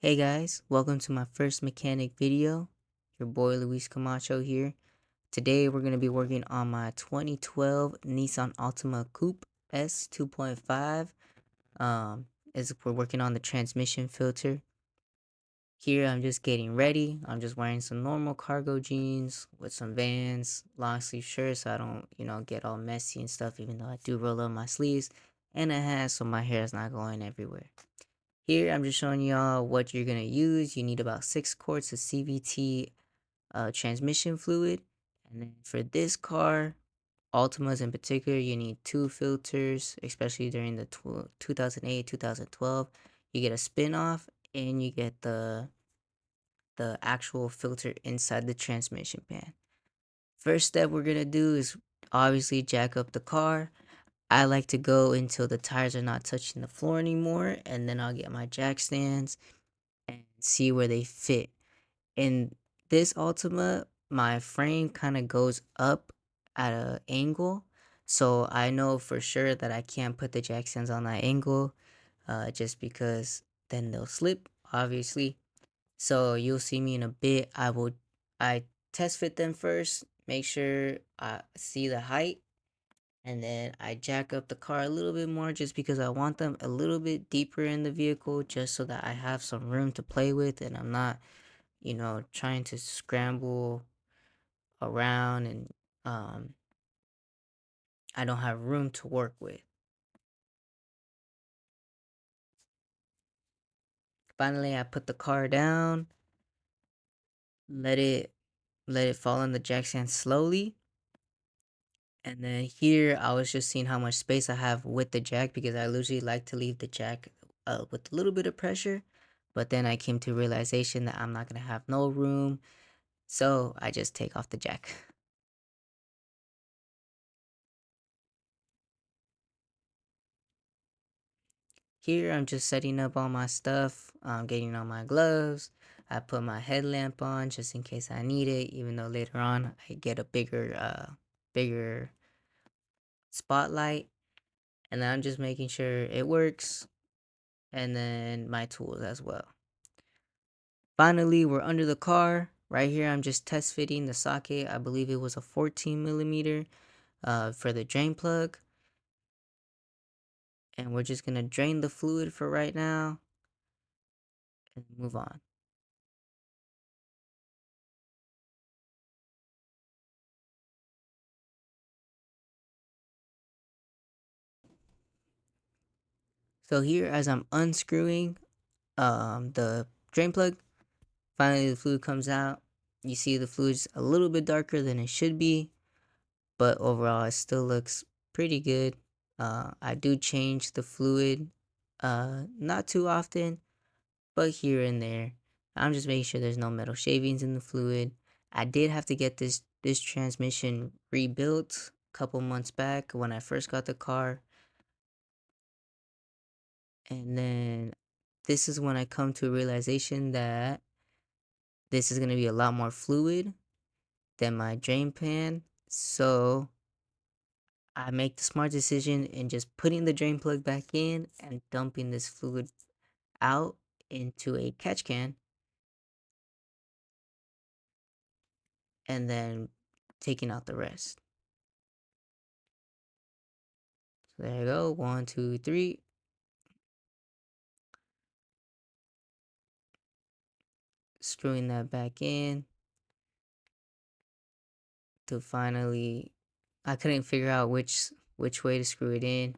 Hey guys, welcome to my first mechanic video. Your boy Luis Camacho here. Today we're going to be working on my 2012 Nissan Altima Coupe S 2.5. As we're working on the transmission filter. Here I'm just getting ready. I'm just wearing some normal cargo jeans with some Vans, long sleeve shirt so I don't, get all messy and stuff even though I do roll up my sleeves, and a hat so my hair is not going everywhere. Here, I'm just showing y'all what you're going to use. You need about 6 quarts of CVT transmission fluid. And then for this car, Altimas in particular, you need 2 filters, especially during the 2008, 2012. You get a spin-off and you get the actual filter inside the transmission pan. First step we're going to do is obviously jack up the car. I like to go until the tires are not touching the floor anymore, and then I'll get my jack stands and see where they fit. In this Ultima, my frame kind of goes up at an angle, so I know for sure that I can't put the jack stands on that angle, just because then they'll slip, obviously. So you'll see me in a bit. I test fit them first, make sure I see the height, and then I jack up the car a little bit more just because I want them a little bit deeper in the vehicle just so that I have some room to play with and I'm not, trying to scramble around and um I don't have room to work with. Finally, I put the car down, let it fall on the jack stand slowly. And then here I was just seeing how much space I have with the jack because I usually like to leave the jack with a little bit of pressure. But then I came to realization that I'm not gonna have no room, so I just take off the jack. Here I'm just setting up all my stuff, getting all my gloves. I put my headlamp on just in case I need it, even though later on I get a bigger spotlight. And then I'm just making sure it works, and then my tools as well. Finally, we're under the car. Right here, I'm just test fitting the socket. I believe it was a 14 millimeter for the drain plug. And we're just going to drain the fluid for right now and move on. So here, as I'm unscrewing the drain plug, finally the fluid comes out. You see the fluid's a little bit darker than it should be, but overall it still looks pretty good. I do change the fluid not too often, but here and there. I'm just making sure there's no metal shavings in the fluid. I did have to get this transmission rebuilt a couple months back when I first got the car. And then this is when I come to a realization that this is going to be a lot more fluid than my drain pan. So I make the smart decision in just putting the drain plug back in and dumping this fluid out into a catch can, and then taking out the rest. So there you go. 1, 2, 3. Screwing that back in to finally, I couldn't figure out which way to screw it in.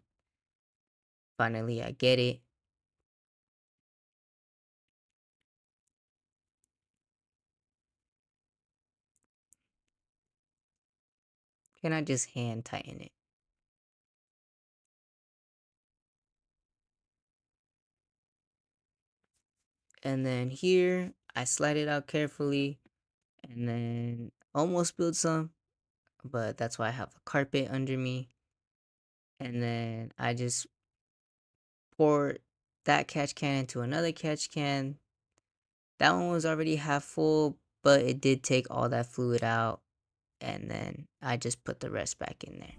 Finally, I get it. Can I just hand tighten it? And then here, I slide it out carefully and then almost spilled some, but that's why I have a carpet under me. And then I just pour that catch can into another catch can. That one was already half full, but it did take all that fluid out. And then I just put the rest back in there.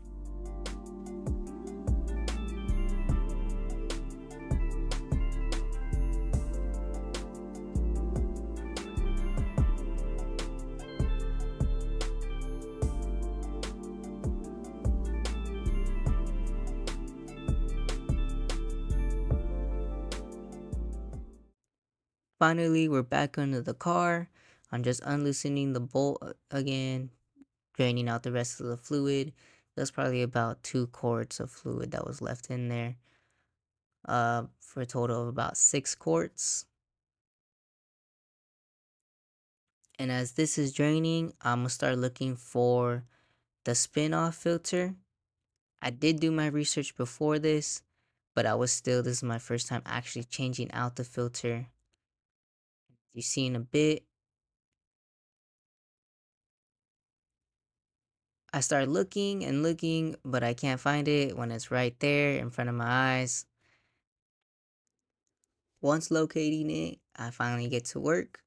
Finally, we're back under the car. I'm just unloosening the bolt again, draining out the rest of the fluid. That's probably about 2 quarts of fluid that was left in there. For a total of about 6 quarts. And as this is draining, I'm gonna start looking for the spin-off filter. I did do my research before this, but this is my first time actually changing out the filter. You see in a bit, I start looking and looking, but I can't find it when it's right there in front of my eyes. Once locating it, I finally get to work.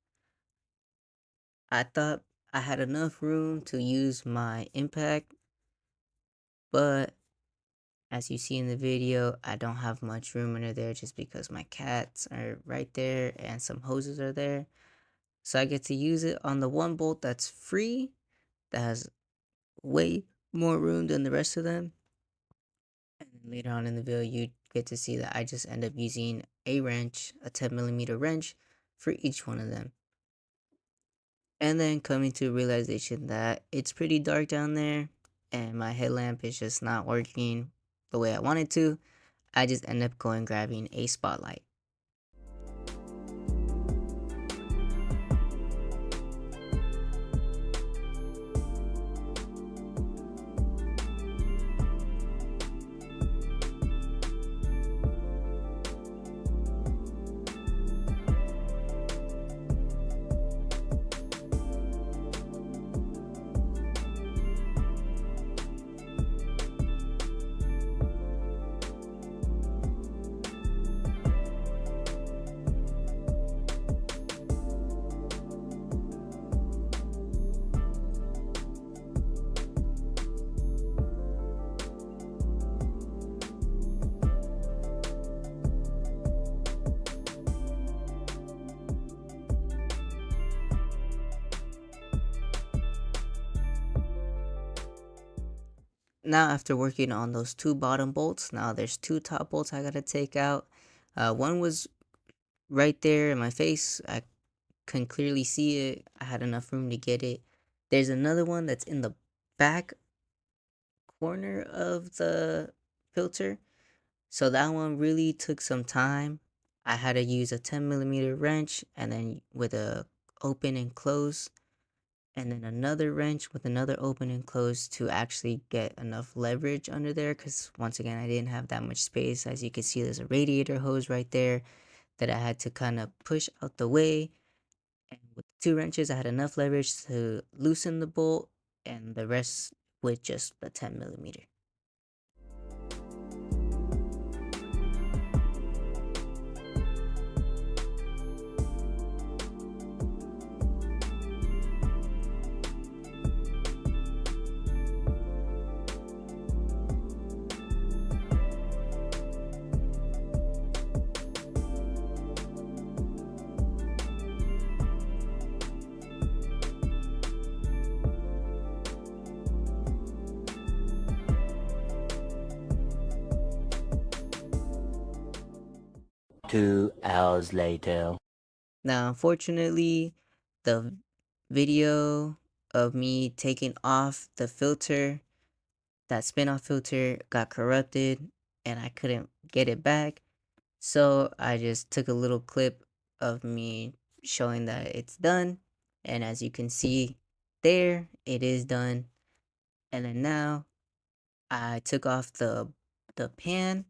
I thought I had enough room to use my impact, but as you see in the video, I don't have much room under there just because my cats are right there and some hoses are there. So I get to use it on the one bolt that's free, that has way more room than the rest of them. And then later on in the video, you get to see that I just end up using a wrench, a 10mm wrench for each one of them. And then coming to a realization that it's pretty dark down there and my headlamp is just not working the way I want it to, I just end up grabbing a spotlight. Now after working on those 2 bottom bolts, now there's 2 top bolts I gotta take out. One was right there in my face. I can clearly see it. I had enough room to get it. There's another one that's in the back corner of the filter. So that one really took some time. I had to use a 10mm wrench and then with a open and close, and then another wrench with another open and close to actually get enough leverage under there, because once again I didn't have that much space. As you can see, there's a radiator hose right there that I had to kind of push out the way, and with 2 wrenches I had enough leverage to loosen the bolt, and the rest with just the 10mm. Two hours later. Now, unfortunately, the video of me taking off the filter, that spin-off filter, got corrupted and I couldn't get it back. So I just took a little clip of me showing that it's done. And as you can see there, it is done. And then now I took off the pan.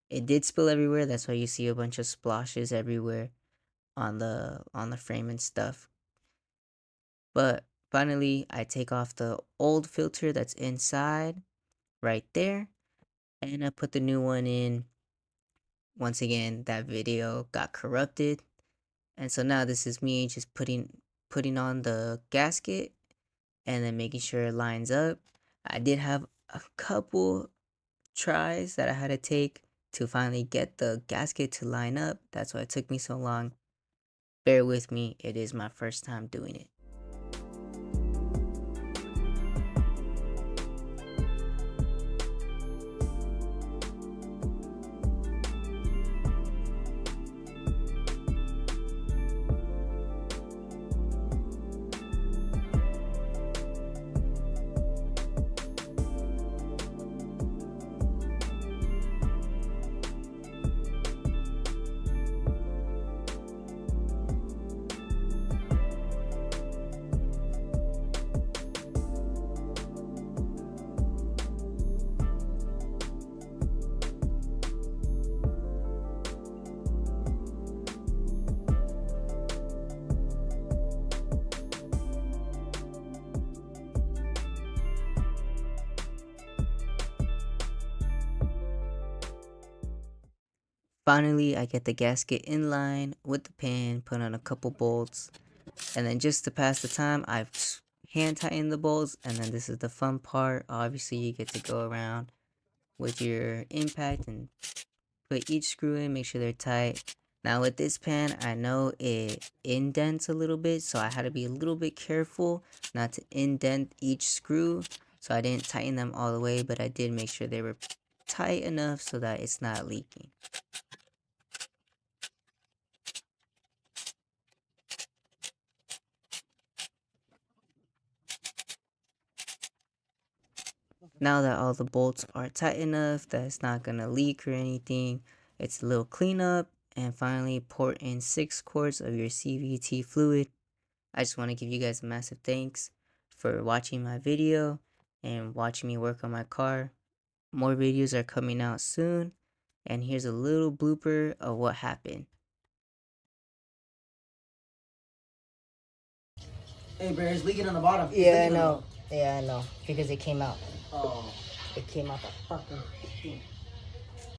It did spill everywhere. That's why you see a bunch of splashes everywhere on the frame and stuff. But finally, I take off the old filter that's inside right there, and I put the new one in. Once again, that video got corrupted, and so now this is me just putting on the gasket and then making sure it lines up. I did have a couple tries that I had to take to finally get the gasket to line up. That's why it took me so long. Bear with me, it is my first time doing it. Finally, I get the gasket in line with the pin, put on a couple bolts, and then just to pass the time, I've hand tightened the bolts, and then this is the fun part. Obviously, you get to go around with your impact and put each screw in, make sure they're tight. Now with this pan, I know it indents a little bit, so I had to be a little bit careful not to indent each screw. So I didn't tighten them all the way, but I did make sure they were tight enough so that it's not leaking. Now that all the bolts are tight enough that it's not gonna leak or anything, it's a little cleanup, and finally pour in 6 quarts of your CVT fluid. I just want to give you guys a massive thanks for watching my video and watching me work on my car. More videos are coming out soon, and here's a little blooper of what happened. Hey, bro, it's leaking on the bottom. Yeah, I know. Yeah, I know. Because it came out. Oh. It came out the fucking thing.